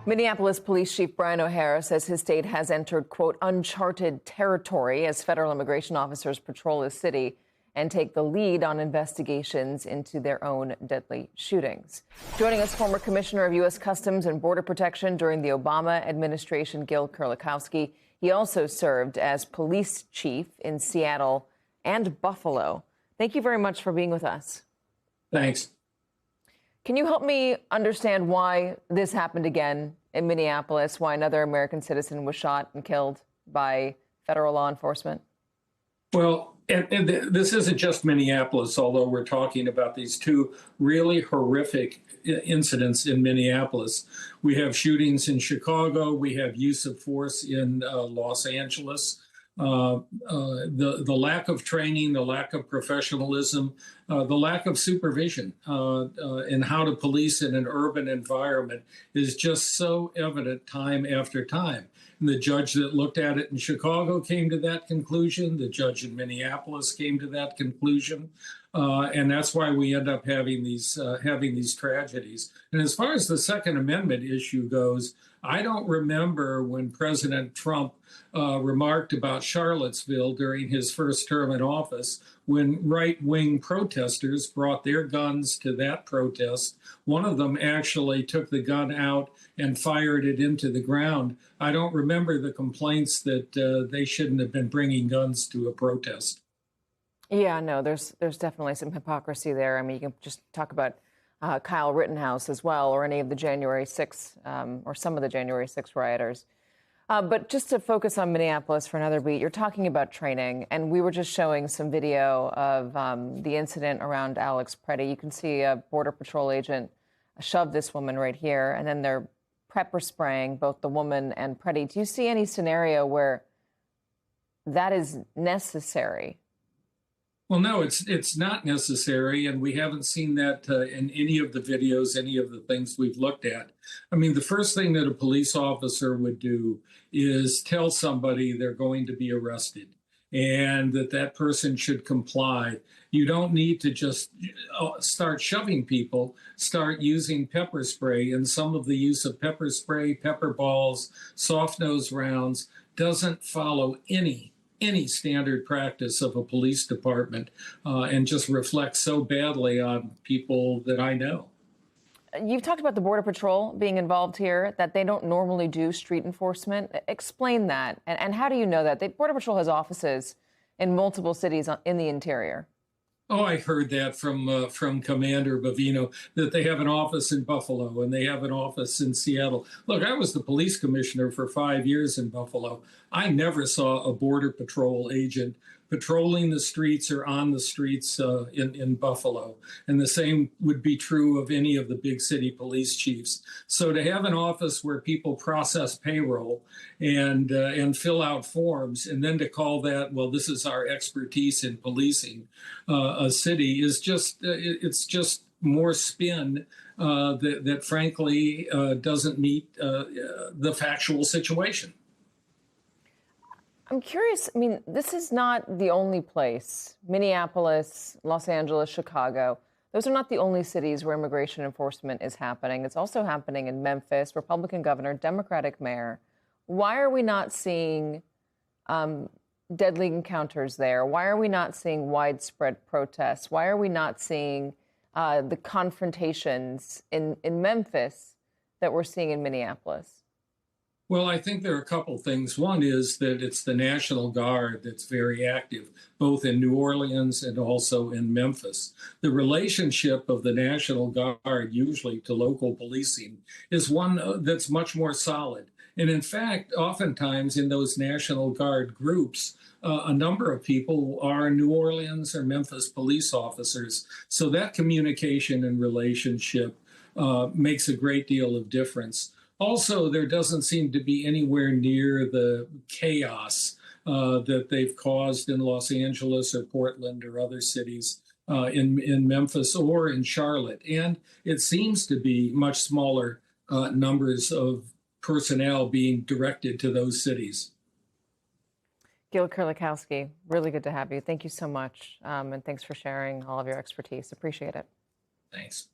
Minneapolis Police Chief Brian O'Hara says his state has entered, quote, uncharted territory as federal immigration officers patrol the city and take the lead on investigations into their own deadly shootings. Joining us, former Commissioner of U.S. Customs and Border Protection during the Obama administration, Gil Kerlikowske. He also served as police chief in Seattle and Buffalo. Thank you very much for being with us. Thanks. Can you help me understand why this happened again in Minneapolis, why another American citizen was shot and killed by federal law enforcement? Well, and this isn't just Minneapolis, although we're talking about these two really horrific incidents in Minneapolis. We have shootings in Chicago. We have use of force in Los Angeles. The lack of training, the lack of professionalism, the lack of supervision in how to police in an urban environment is just so evident time after time. And the judge that looked at it in Chicago came to that conclusion. The judge in Minneapolis came to that conclusion. And that's why we end up having these tragedies. And as far as the Second Amendment issue goes, I don't remember when President Trump remarked about Charlottesville during his first term in office, when right-wing protesters brought their guns to that protest. One of them actually took the gun out and fired it into the ground. I don't remember the complaints that they shouldn't have been bringing guns to a protest. Yeah, no, there's definitely some hypocrisy there. I mean, you can just talk about Kyle Rittenhouse as well, or any of the January 6th, or some of the January 6th rioters. But just to focus on Minneapolis for another beat, you're talking about training, and we were just showing some video of the incident around Alex Preddy. You can see a Border Patrol agent shove this woman right here, and then they're pepper spraying both the woman and Preddy. Do you see any scenario where that is necessary? Well, no, it's not necessary, and we haven't seen that in any of the videos, any of the things we've looked at. I mean, the first thing that a police officer would do is tell somebody they're going to be arrested and that person should comply. You don't need to just start shoving people, start using pepper spray, and some of the use of pepper spray, pepper balls, soft nose rounds doesn't follow any standard practice of a police department and just reflects so badly on people that I know. You've talked about the Border Patrol being involved here, that they don't normally do street enforcement. Explain that. And how do you know that? The Border Patrol has offices in multiple cities in the interior. Oh, I heard that from Commander Bavino, that they have an office in Buffalo and they have an office in Seattle. Look, I was the police commissioner for 5 years in Buffalo. I never saw a Border Patrol agent patrolling the streets or on the streets in Buffalo. And the same would be true of any of the big city police chiefs. So to have an office where people process payroll and fill out forms, and then to call that, well, this is our expertise in policing a city, is just, it's just more spin that frankly doesn't meet the factual situation. I'm curious, I mean, this is not the only place. Minneapolis, Los Angeles, Chicago, those are not the only cities where immigration enforcement is happening. It's also happening in Memphis, Republican governor, Democratic mayor. Why are we not seeing deadly encounters there? Why are we not seeing widespread protests? Why are we not seeing the confrontations in Memphis that we're seeing in Minneapolis? Well, I think there are a couple things. One is that it's the National Guard that's very active, both in New Orleans and also in Memphis. The relationship of the National Guard, usually to local policing, is one that's much more solid. And in fact, oftentimes in those National Guard groups, a number of people are New Orleans or Memphis police officers. So that communication and relationship makes a great deal of difference. Also, there doesn't seem to be anywhere near the chaos that they've caused in Los Angeles or Portland or other cities in Memphis or in Charlotte. And it seems to be much smaller numbers of personnel being directed to those cities. Gil Kerlikowske, really good to have you. Thank you so much. And thanks for sharing all of your expertise. Appreciate it. Thanks.